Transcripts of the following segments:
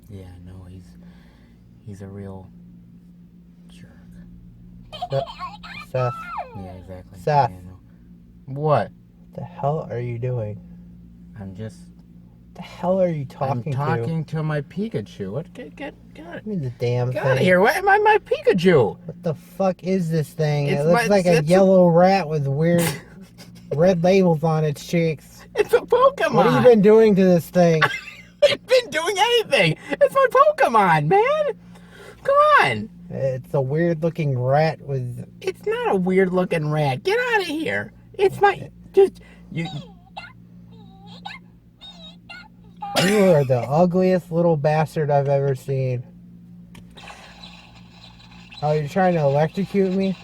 Yeah, no, he's a real jerk. Seth. Yeah, exactly. Seth. Yeah, no. What? The hell are you doing? I'm just. The hell are you talking to? I'm talking to my Pikachu. What? Get out Give me the damn Get thing. out of here. What am I, my Pikachu? What the fuck is this thing? It's It looks like a yellow rat with weird red labels on its cheeks. It's a Pokemon. What have you been doing to this thing? I've been doing anything. It's my Pokemon, man. Come on. It's a weird looking rat with... It's not a weird looking rat. Get out of here. It's my... Just... You are the ugliest little bastard I've ever seen. Oh, you're trying to electrocute me?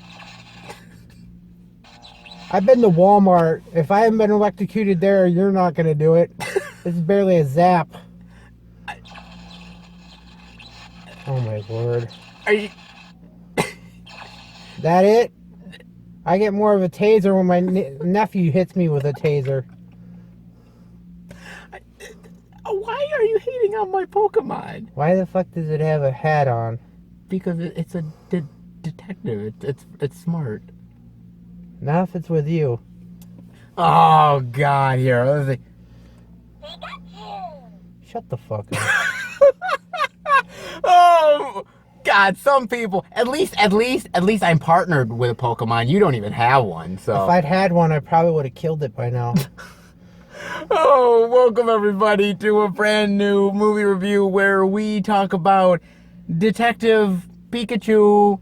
I've been to Walmart. If I haven't been electrocuted there, you're not going to do it. This is barely a zap. Oh my lord. Are you... That it? I get more of a taser when my nephew hits me with a taser. Why are you hating on my Pokemon? Why the fuck does it have a hat on? Because it's a detective. It's smart. Not if it's with you. Oh God! Here, let's see. Shut the fuck up. Oh God! Some people. At least I'm partnered with a Pokemon. You don't even have one, so. If I'd had one, I probably would have killed it by now. Oh, welcome everybody to a brand new movie review where we talk about Detective Pikachu.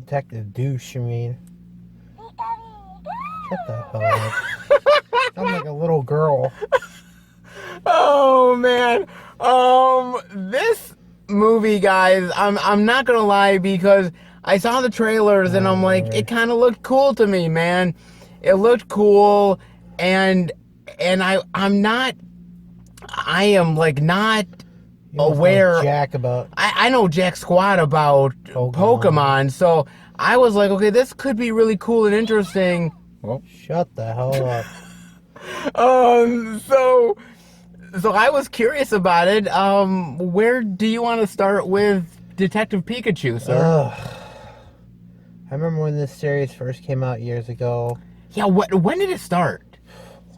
Detective douche, I mean. Shut the hell up. I'm like a little girl. Oh man. This movie, guys, I'm not gonna lie, because I saw the trailers and I'm like, it kind of looked cool to me, man. It looked cool, and I'm not. I am like not aware. Jack about. I know jack squat about Pokemon, so I was like, okay, this could be really cool and interesting. Well, shut the hell up. So I was curious about it. Where do you want to start with Detective Pikachu, sir? I remember when this series first came out years ago. Yeah, when did it start?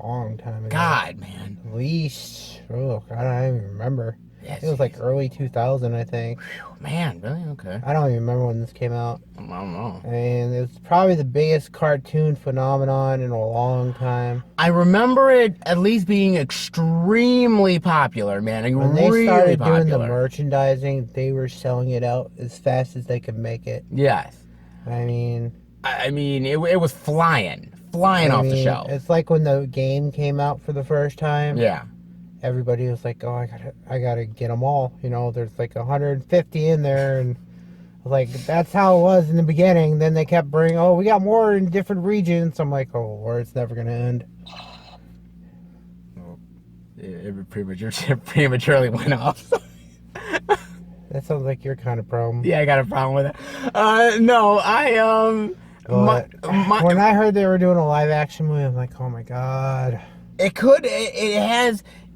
Long time ago. God, man. At least, I don't even remember. Yes, it was like early 2000, I think. Whew, man, really? Okay. I don't even remember when this came out. I don't know. And it was probably the biggest cartoon phenomenon in a long time. I remember it at least being extremely popular, man. When really they started popular. doing the merchandising, they were selling it out as fast as they could make it. Yes. I mean, it was flying off the shelf. It's like when the game came out for the first time. Yeah. Everybody was like, "Oh, I gotta get them all." You know, there's like 150 in there, and like that's how it was in the beginning. Then they kept bringing, "Oh, we got more in different regions." I'm like, "Oh, Lord, it's never gonna end." Well, it prematurely went off. That sounds like your kind of problem. Yeah, I got a problem with it. No, when I heard they were doing a live action movie, I'm like, "Oh my God."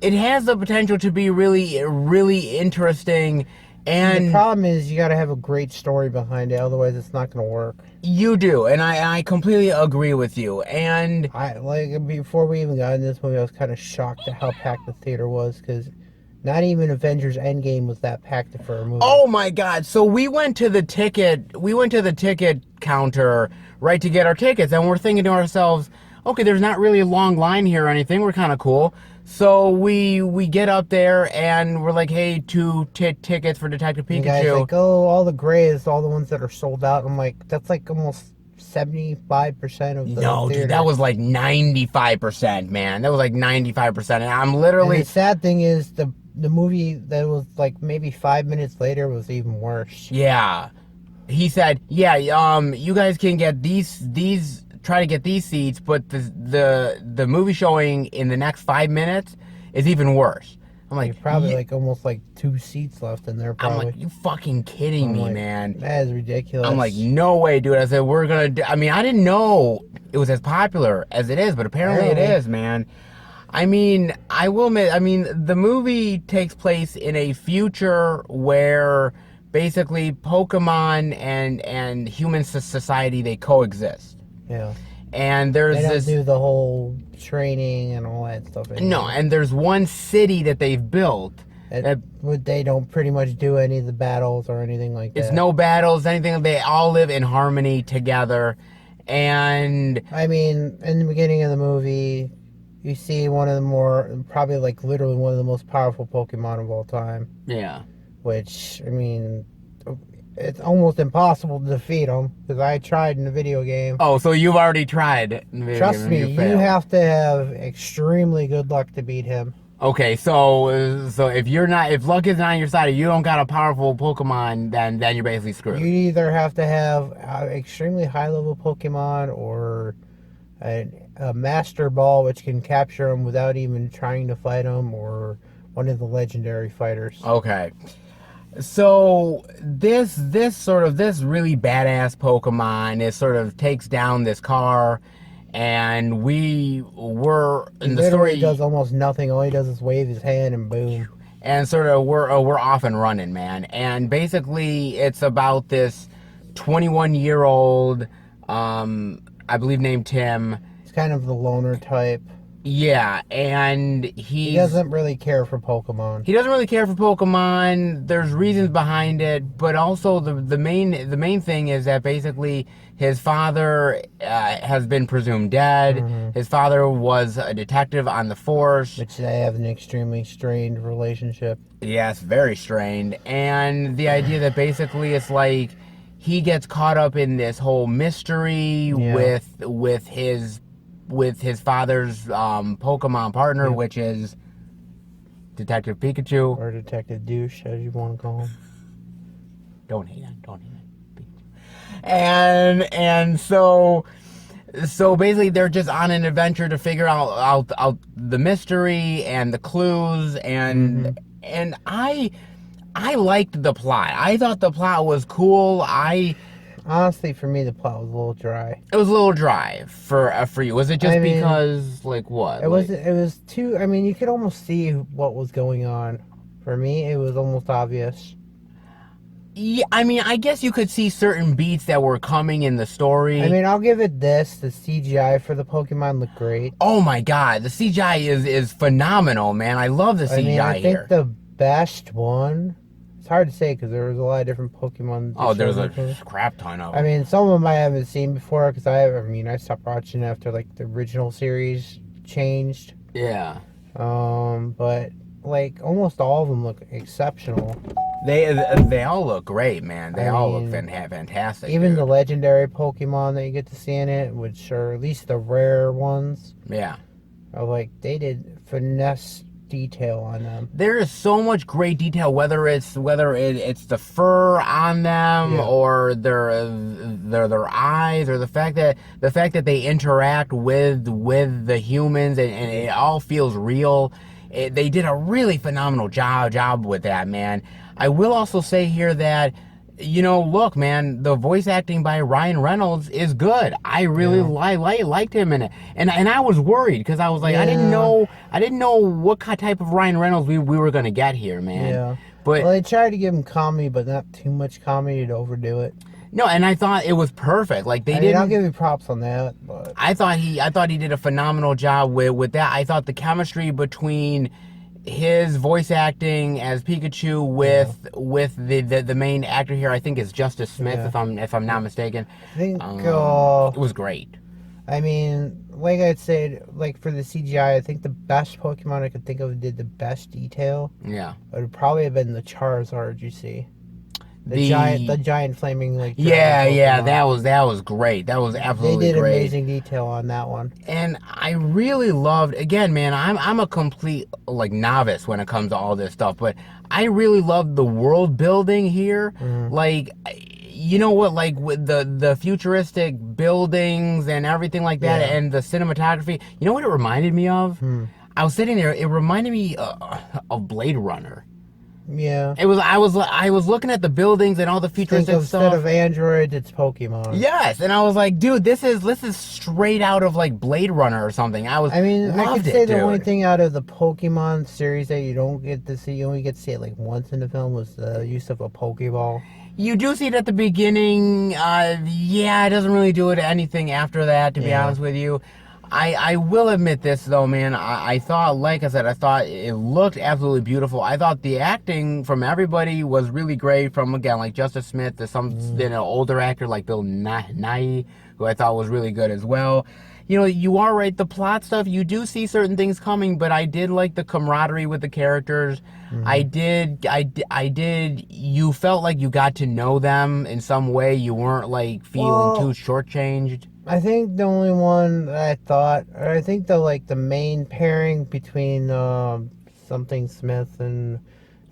It has the potential to be really, really interesting, and the problem is you got to have a great story behind it, otherwise it's not going to work. You do, and I completely agree with you. And before we even got in this movie, I was kind of shocked at how packed the theater was, because not even Avengers Endgame was that packed for a movie. Oh my God! So we went to the ticket counter, right, to get our tickets, and we're thinking to ourselves, okay, there's not really a long line here or anything. We're kind of cool. So we get up there and we're like, hey, 2 tickets for Detective Pikachu. The guy's like, oh, all the grays, all the ones that are sold out. I'm like, that's like almost 75% of the No, theater. dude, that was like 95%, man. That was like 95%. And I'm literally... And the sad thing is the movie that was like maybe 5 minutes later was even worse. Yeah. He said, yeah, you guys can get these try to get these seats, but the movie showing in the next 5 minutes is even worse. I'm like, there's probably like almost like 2 seats left in there. Probably. I'm like, you fucking kidding me, man? That is ridiculous. I'm like, no way, dude. I said, we're gonna. I didn't know it was as popular as it is, but apparently it is, man. I mean, I will admit, I mean, the movie takes place in a future where basically Pokemon and human society, they coexist. Yeah. And They there's don't this, do the whole training and all that stuff no, anymore. and there's one city that they've built that They don't pretty much do any of the battles or anything like it's that. no battles, anything. They all live in harmony together. And I mean, in the beginning of the movie, you see one of the more, probably like literally one of the most powerful Pokemon of all time. yeah. Which, I mean, it's almost impossible to defeat him because I tried in the video game. Oh, so you've already tried in the video game Trust and me, you you failed. have to have extremely good luck to beat him. Okay, so if you're not, if luck is not on your side, if you don't got a powerful Pokemon, then you're basically screwed. You either have to have extremely high level Pokemon or a Master Ball, which can capture him without even trying to fight him, or one of the legendary fighters. Okay. So this really badass Pokemon is sort of takes down this car, and we were in the Literally story does almost nothing. All he does is wave his hand and boom. and sort of we're off and running, man. And basically, it's about this 21-year-old, I believe named Tim. He's kind of the loner type. Yeah, and He doesn't really care for Pokemon. he doesn't really care for Pokemon. There's reasons behind it, but also the main thing is that basically his father has been presumed dead. Mm-hmm. His father was a detective on the force. Which they have an extremely strained relationship. Yes, very strained. And the idea that basically it's like he gets caught up in this whole mystery Yeah. with his father's Pokemon partner, Yep. which is Detective Pikachu. Or Detective Douche, as you want to call him. Don't hate on Pikachu. And so basically they're just on an adventure to figure out the mystery and the clues and I liked the plot. I thought the plot was cool. Honestly, for me, the plot was a little dry. It was a little dry for you. Was it just I mean, because like what? It was too. I mean, you could almost see what was going on. For me, it was almost obvious. Yeah, I mean, I guess you could see certain beats that were coming in the story. I mean, I'll give it this: the CGI for the Pokemon looked great. Oh my god, the CGI is phenomenal, man. I love the CGI I mean, I think here. the best one. It's hard to say because there was a lot of different Pokemon. Oh, there's a Pokemon. crap ton of I them. mean, some of them I haven't seen before because I stopped watching after like the original series changed. Yeah. But like almost all of them look exceptional. They all look great, man. They all look mean, fantastic. Even dude. the legendary Pokemon that you get to see in it, which are at least the rare ones, Yeah. are like they did finesse detail on them. There is so much great detail, whether it's the fur on them Yeah. or their eyes or the fact that they interact with the humans and it all feels real. They did a really phenomenal job with that, man. I will also say here that look, man, the voice acting by Ryan Reynolds is good. I really liked him in it, and I was worried because I was like, I didn't know what type of Ryan Reynolds we were gonna get here, man. Yeah. But Well, they tried to give him comedy, but not too much comedy to overdo it. no, and I thought it was perfect. Like they I mean, didn't. I'll give you props on that, but I thought he did a phenomenal job with that. I thought the chemistry between his voice acting as Pikachu with the main actor here, I think is Justice Smith, Yeah. if I'm not mistaken. I think It was great. I mean, like I said, like for the CGI, I think the best Pokemon I could think of did the best detail. Yeah. It would probably have been the Charizard. You see, The giant flaming like. Yeah, dragon yeah, Pokemon. that was great. That was absolutely They did great. amazing detail on that one. And I really loved, again, man, I'm a complete like novice when it comes to all this stuff, but I really loved the world building here. Like, you know what, like with the futuristic buildings and everything like that, Yeah. and the cinematography. You know what it reminded me of? I was sitting there. It reminded me of Blade Runner. Yeah. I was looking at the buildings and all the Think futuristic of instead stuff. of Android, it's Pokemon. Yes, and I was like, dude, this is straight out of like Blade Runner or something. I mean, I could Loved say it, the only dude. thing out of the Pokemon series that you don't get to see, you only get to see it like once in the film, was the use of a Pokeball. You do see it at the beginning. Yeah, it doesn't really do it anything after that, to be Yeah. honest with you. I will admit this though, man. I thought, like I said, I thought it looked absolutely beautiful. I thought the acting from everybody was really great. From again, like Justice Smith, to some older actor like Bill Nighy, who I thought was really good as well. You know, you are right. The plot stuff, you do see certain things coming, but I did like the camaraderie with the characters. Mm-hmm. I did. You felt like you got to know them in some way. You weren't like feeling too Well, shortchanged. I think the only one that I thought, or I think the main pairing between something Smith and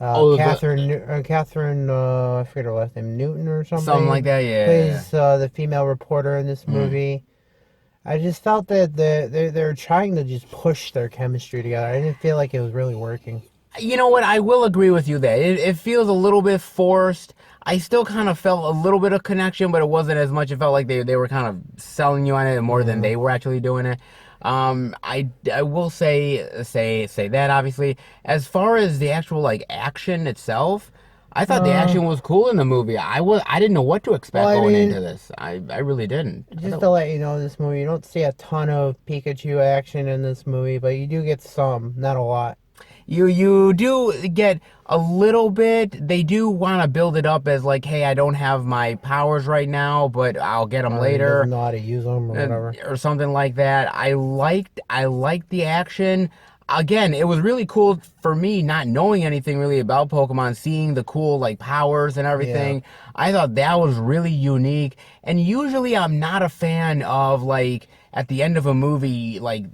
Oh, the Catherine, I forget her last name, Newton or something like something, that. Yeah. plays the female reporter in this Mm. movie. I just felt that they're trying to just push their chemistry together. I didn't feel like it was really working. You know what? I will agree with you there. It feels a little bit forced. I still kind of felt a little bit of connection, but it wasn't as much. It felt like they were kind of selling you on it more than Yeah. they were actually doing it. I will say that obviously. As far as the actual like action itself, I thought the Uh, action was cool in the movie. I didn't know what to well, expect I going mean, into this. I really didn't. just to let you know, this movie, you don't see a ton of Pikachu action in this movie, but you do get some, not a lot. You do get a little bit. They do want to build it up as like, hey, I don't have my powers right now, but I'll get them Or he later, doesn't know how to use them or whatever. or something like that. I liked the action. Again, it was really cool for me not knowing anything really about Pokemon, seeing the cool like powers and Yeah. everything. I thought that was really unique. And usually I'm not a fan of like at the end of a movie like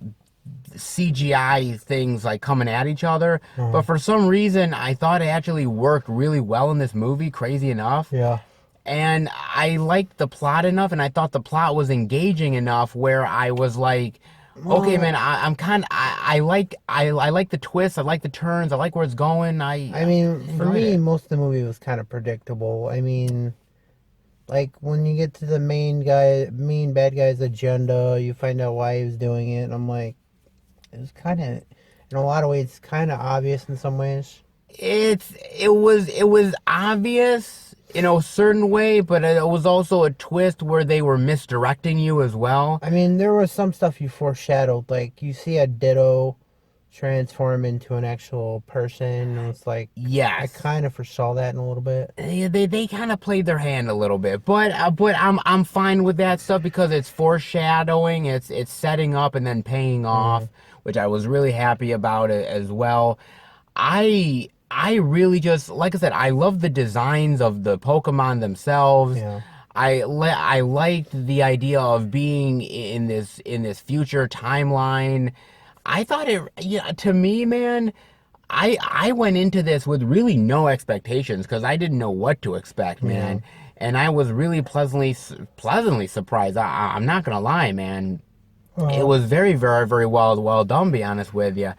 CGI things like coming at each other. But Uh, for some reason, I thought it actually worked really well in this movie, crazy enough. yeah. And I liked the plot enough, and I thought the plot was engaging enough where I was like, okay, man, Well, I'm kind of, I like the twists, I like the turns, I like where it's going. I I mean, for enjoyed me, it. most of the movie was kind of predictable. I mean, like when you get to the main bad guy's agenda, you find out why he was doing it. And I'm like, it was kind of, in a lot of ways, kind of obvious in some ways. It was obvious in a certain way, but it was also a twist where they were misdirecting you as well. I mean, there was some stuff you foreshadowed, like you see a Ditto transform into an actual person, and it's like I Yes. kind of foresaw that in a little bit. Yeah, they kind of played their hand a little bit, but I'm fine with that stuff because it's foreshadowing, it's setting up and then paying off, which I was really happy about it as well. I really just like I said, I love the designs of the Pokemon themselves. Yeah. I liked the idea of being in this future timeline. I thought it, yeah, to me, man. I went into this with really no expectations because I didn't know what to expect, Yeah. man. And I was really pleasantly surprised. I'm not gonna lie, man. It Uh, was very, very, very well done. Be honest with you.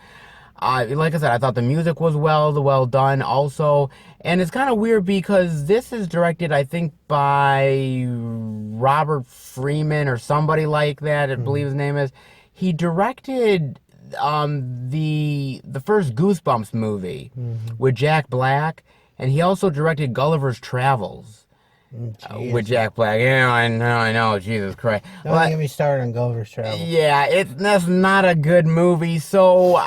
Like I said, I thought the music was well done also, and it's kind of weird because this is directed, I think, by Robert Freeman or somebody like that. I believe his name is. He directed the first Goosebumps movie with Jack Black, and he also directed Gulliver's Travels with Jeez. Jack Black. Yeah, I know, Jesus Christ. Don't get me started on Gulliver's Travels. Yeah, that's not a good movie. So,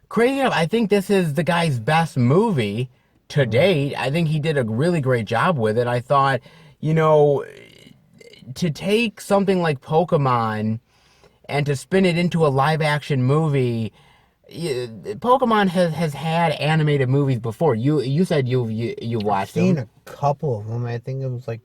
crazy enough, I think this is the guy's best movie to date. I think he did a really great job with it. I thought, you know, to take something like Pokemon and to spin it into a live action movie. Pokemon has had animated movies before. You said you watched Seen them. a couple of them. I think it was like,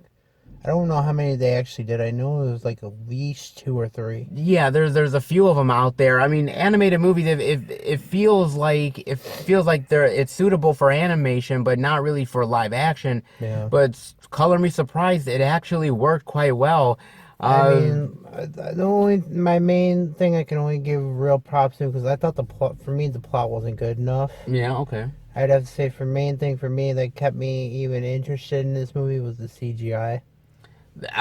I don't know how many they actually did. I know it was like at least two or three. Yeah, there's a few of them out there. I mean, animated movies. It feels like it's suitable for animation, but not really for live action. Yeah. But color me surprised, it actually worked quite well. I Uh, mean, my main thing I can only give real props to, because I thought the plot, for me, the plot wasn't good enough. yeah, okay. I'd have to say, for main thing for me that kept me even interested in this movie was the CGI.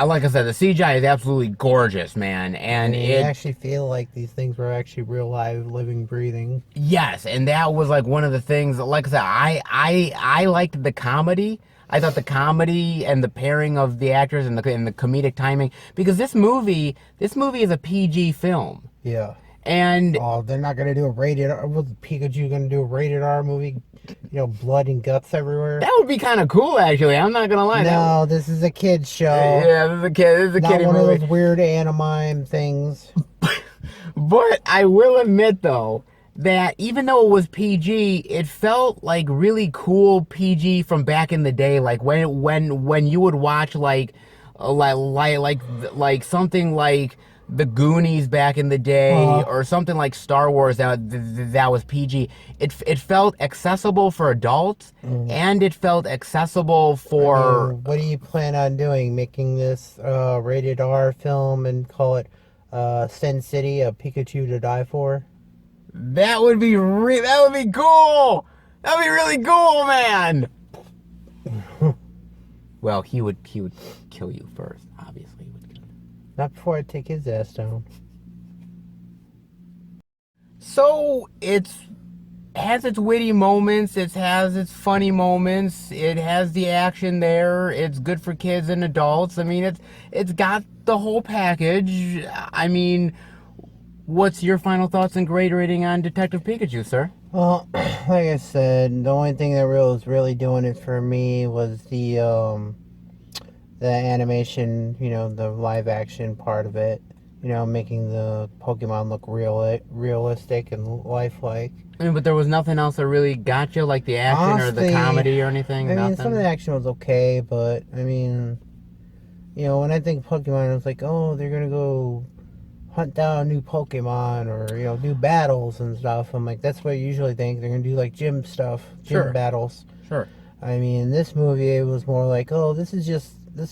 Like I said, the CGI is absolutely gorgeous, man, I and mean, you actually feel like these things were actually real, live, living, breathing. yes, and that was like one of the things. Like I said, I liked the comedy. I thought the comedy and the pairing of the actors and the comedic timing, because this movie is a PG film, Yeah. and Oh, they're not gonna do a rated R. Was Pikachu gonna do a rated R movie? You know, blood and guts everywhere. that would be kind of cool, actually. I'm not gonna lie. No, this is a kids show. Yeah, this is a Not kiddie one movie. of those weird anime things. But I will admit though that even though it was PG, it felt like really cool PG from back in the day, like when you would watch like something like the Goonies back in the day, or something like Star Wars that was PG. It felt accessible for adults, and it felt accessible for. What do you plan on doing? Making this rated R film and call it Sin City, a Pikachu to die for? That would be cool. That would be really cool, man. Well, he would kill you first. Obviously, he would kill you. Not before I take his ass down. So it has its witty moments. It has its funny moments. It has the action there. It's good for kids and adults. I mean, it's got the whole package. I mean, what's your final thoughts and grade rating on Detective Pikachu, sir? Well, like I said, the only thing that was really doing it for me was the animation, you know, the live action part of it. You know, making the Pokemon look realistic and lifelike. I mean, but there was nothing else that really got you, like the action Honestly, or the comedy or anything? I mean, Nothing? some of the action was okay, but, I mean, you know, when I think Pokemon, it's like, oh, they're going to go hunt down new Pokemon or, you know, new battles and stuff. I'm like, that's what I usually think. They're going to do, like, gym stuff, gym battles. Sure. I mean, in this movie, it was more like, oh, this is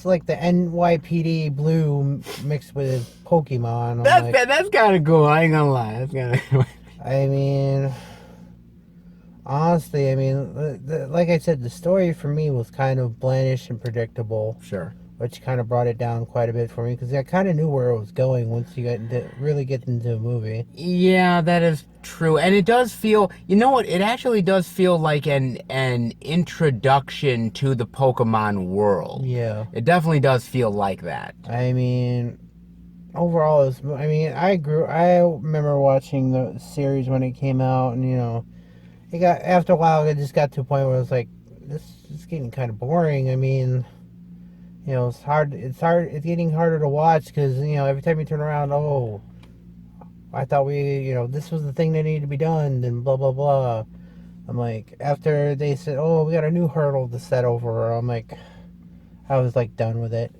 like the NYPD Blue mixed with Pokemon. That's kind of cool. I ain't gonna lie. That's kind of. I mean, honestly, I mean, like I said, the story for me was kind of blandish and predictable. Sure. Which kind of brought it down quite a bit for me because I kind of knew where it was going once you really get into the movie. Yeah, that is true, and it does feel. You know what? It actually does feel like an introduction to the Pokemon world. Yeah, it definitely does feel like that. I mean, overall, I remember watching the series when it came out, and you know, after a while, it just got to a point where it was like, this is getting kind of boring. I mean, you know, it's getting harder to watch because, you know, every time you turn around, oh, I thought this was the thing that needed to be done, and blah, blah, blah. I'm like, after they said, oh, we got a new hurdle to set over, I'm like, I was like done with it.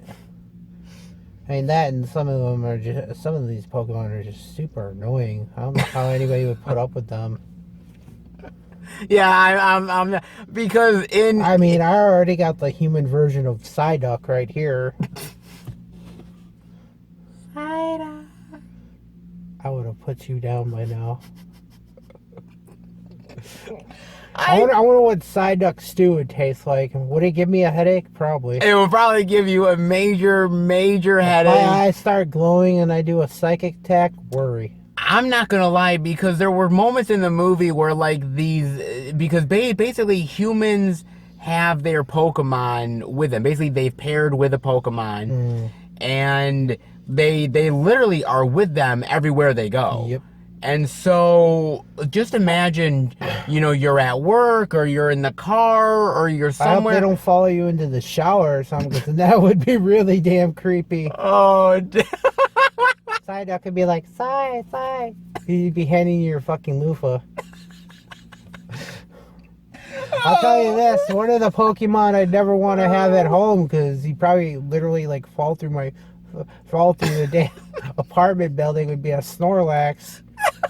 I mean, that and some of these Pokemon are just super annoying. I don't know how anybody would put up with them. Yeah, I'm because I mean, I already got the human version of Psyduck right here. Psyduck. I would have put you down by now. I wonder what Psyduck stew would taste like. Would it give me a headache? Probably. It will probably give you a major headache. If my eyes start glowing and I do a psychic attack, worry. I'm not gonna lie, because there were moments in the movie where like these, because basically humans have their Pokemon with them. Basically, they've paired with a Pokemon, and they literally are with them everywhere they go. Yep. And so, just imagine, you know, you're at work or you're in the car or you're somewhere. I hope they don't follow you into the shower or something, because that would be really damn creepy. Oh. Psyduck could be like, Psy. He'd be handing you your fucking loofah. I'll tell you this, one of the Pokemon I'd never want to have at home, because he'd probably literally like fall through the damn apartment building, would be a Snorlax.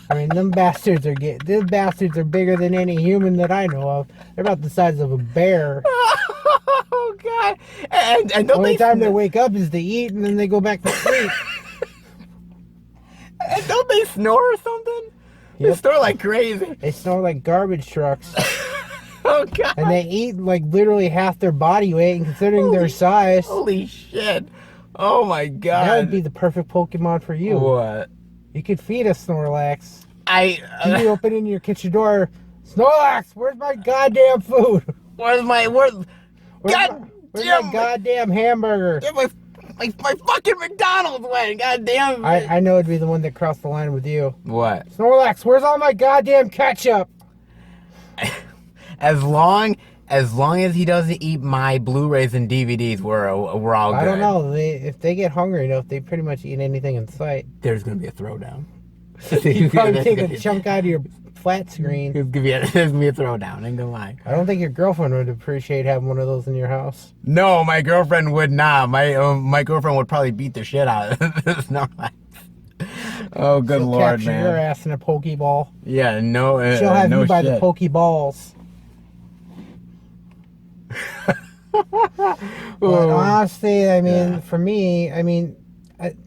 I mean, these bastards are bigger than any human that I know of. They're about the size of a bear. Oh God! And the only time they wake up is to eat, and then they go back to sleep. And don't they snore or something? Yep. They snore like crazy. They snore like garbage trucks. Oh god. And they eat like literally half their body weight, and considering their Holy, size, holy shit. Oh my god. that would be the perfect Pokemon for you. What? You could feed a Snorlax. I You open in your kitchen door, Snorlax, where's my goddamn food? where's my God Where's damn my goddamn hamburger? my fucking McDonald's went. God damn it. I know it'd be the one that crossed the line with you. What? Snorlax, where's all my goddamn ketchup? As long as he doesn't eat my Blu-rays and DVDs, we're all good. I don't know. If they get hungry enough, they pretty much eat anything in sight. There's gonna be a throwdown. You probably take a chunk out of your flat screen. There's gonna be a throwdown. Ain't gonna lie. I don't think your girlfriend would appreciate having one of those in your house. No, my girlfriend would not. My girlfriend would probably beat the shit out of this Snorlax. Oh, good She'll lord, capture man. your ass in a Pokeball. Yeah, no. She'll have no you by the shit. Pokeballs. But Oh, honestly, I mean, Yeah. for me,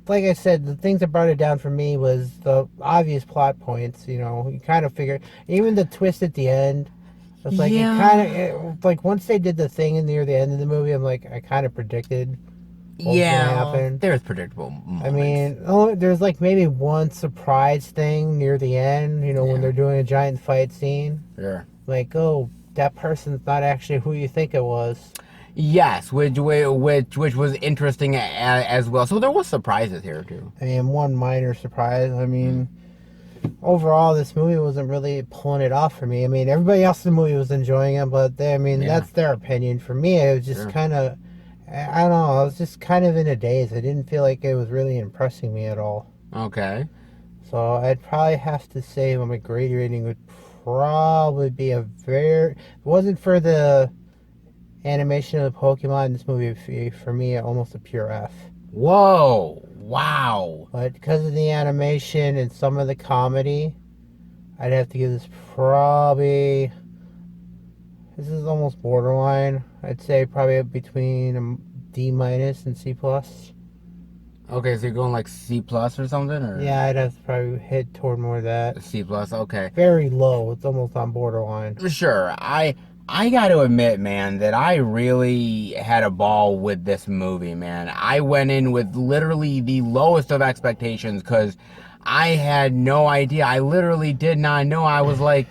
like I said, the things that brought it down for me was the obvious plot points. You know, you kind of figure, even the twist at the end. It's like Yeah. it kind of like once they did the thing near the end of the movie, I'm like, I kind of predicted what was gonna happen. There's predictable moments. I mean, there's like maybe one surprise thing near the end. You know, when Yeah. they're doing a giant fight scene, Sure. like, oh, that person's not actually who you think it was. Yes, which was interesting as well. So there was surprises here too. I mean, one minor surprise. I mean, overall, this movie wasn't really pulling it off for me. I mean, everybody else in the movie was enjoying it, but Yeah. that's their opinion. For me, it was just Sure. kind of, I don't know, I was just kind of in a daze. I didn't feel like it was really impressing me at all. Okay. So I'd probably have to say my grade rating would probably be a very, if it wasn't for the animation of the Pokemon, this movie would be, for me, almost a pure F. Whoa. Wow. But because of the animation and some of the comedy, I'd have to give this probably, this is almost borderline. I'd say probably between a D minus and C plus. Okay, so you're going like C plus or something, or Yeah, I'd have to probably hit toward more of that. C plus. Okay. Very low. It's almost on borderline. Sure. I got to admit, man, that I really had a ball with this movie, man. I went in with literally the lowest of expectations because I had no idea. I literally did not know. I was like,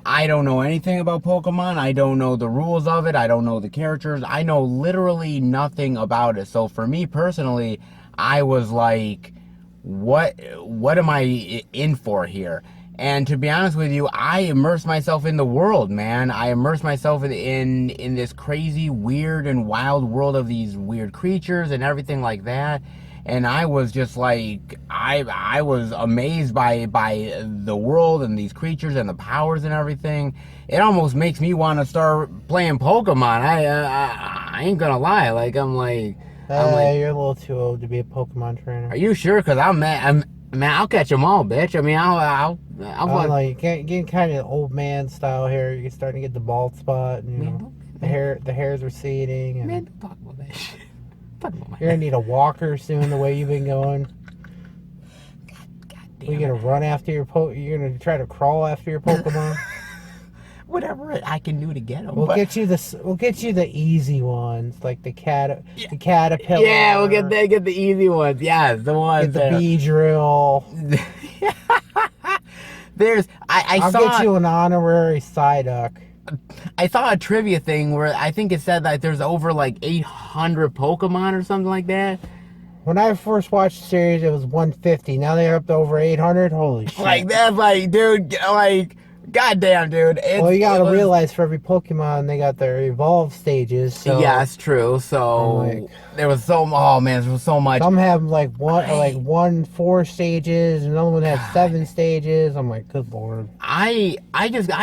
I don't know anything about Pokemon. I don't know the rules of it. I don't know the characters. I know literally nothing about it. So for me personally, I was like, what am I in for here? And to be honest with you, I immersed myself in the world, man. I immersed myself in this crazy, weird, and wild world of these weird creatures and everything like that. And I was just like, I was amazed by the world and these creatures and the powers and everything. It almost makes me want to start playing Pokemon. I ain't gonna lie. Like I'm like, You're a little too old to be a Pokemon trainer. are you sure? Cause man, I'll catch them all, bitch. I mean, I'll I don't know, you can't get kind of old man style here. You're starting to get the bald spot, and you know, the hairs receding. And Man, don't talk about that shit. Talk about my you're gonna need a walker soon. The way you've been going, God you're damn gonna run after your You're gonna try to crawl after your Pokemon. Whatever I can do to get them. We'll get you the easy ones, like the caterpillar. Yeah, we'll get the easy ones. Yes, the ones. Get the bee drill. There's I'll saw get you an honorary Psyduck. I saw a trivia thing where I think it said that there's over like 800 Pokemon or something like that. When I first watched the series, it was 150. Now they're up to over 800. Holy shit! Like that's like, dude, like, goddamn, dude. Well, you gotta realize for every Pokemon, they got their evolved stages. So yeah, it's true. So like, there was oh man, there was so much. some have like 4 stages, another one has 7 stages. I'm like, good lord. I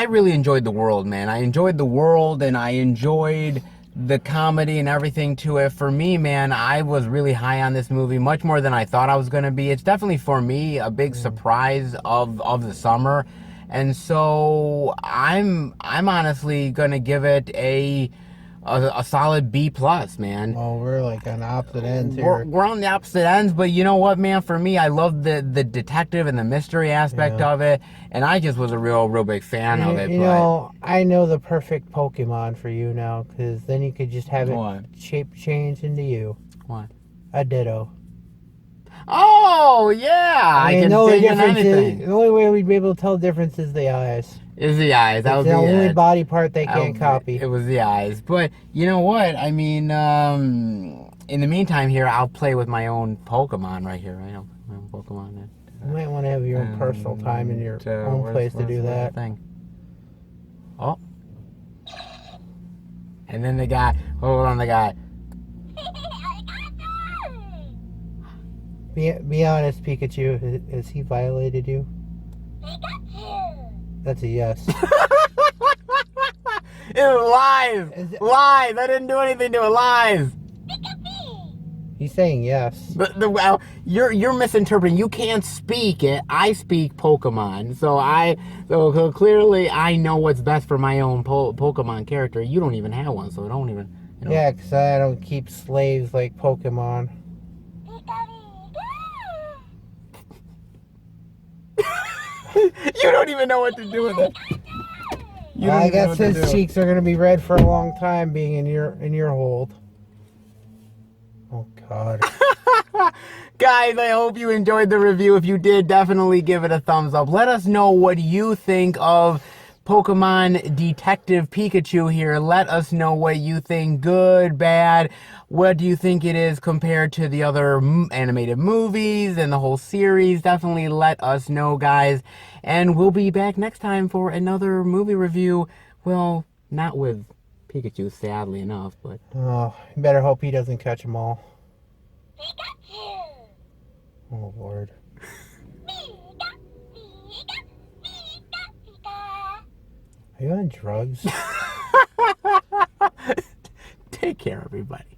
really enjoyed the world, man. I enjoyed the world and I enjoyed the comedy and everything to it. For me, man, I was really high on this movie, much more than I thought I was gonna be. It's definitely for me a big surprise of the summer. And so I'm honestly gonna give it a a solid B plus, man. Oh, we're like on opposite ends We're, here. we're on the opposite ends, but you know what, man? For me, I love the detective and the mystery aspect Yeah. of it, and I just was a real big fan of it. You But know, I know the perfect Pokemon for you now, because then you could just have it what? shape change into you. What? A Ditto. Oh yeah, I mean, can the only sing in difference is anything. the only way we'd be able to tell the difference is the eyes. Is the eyes? That It's would the be only it. body part they That can't would copy. It was the eyes, but you know what? I mean, in the meantime, here I'll play with my own Pokemon right here. Right, I'll put my own Pokemon in. You might want to have your own personal time in your own place to do that. Thing? Oh, and then the guy. Hold on, the guy. Be honest, Pikachu. Has he violated you? That's a yes. It was lies. Lies. I didn't do anything to it. Lies. He's saying yes. Well, you're misinterpreting. You can't speak it. I speak Pokemon, so clearly I know what's best for my own Pokemon character. You don't even have one, so don't even. You know. Yeah, because I don't keep slaves like Pokemon. You don't even know what to do with it. I guess his cheeks are gonna be red for a long time, being in your hold. Oh God. Guys, I hope you enjoyed the review. If you did, definitely give it a thumbs up. Let us know what you think of Pokemon Detective Pikachu here. Let us know what you think. Good, bad. What do you think it is compared to the other animated movies and the whole series? Definitely let us know, guys. And we'll be back next time for another movie review. Well, not with Pikachu, sadly enough, but... Oh, you better hope he doesn't catch them all. Oh, Lord. Are you on drugs? Take care, everybody.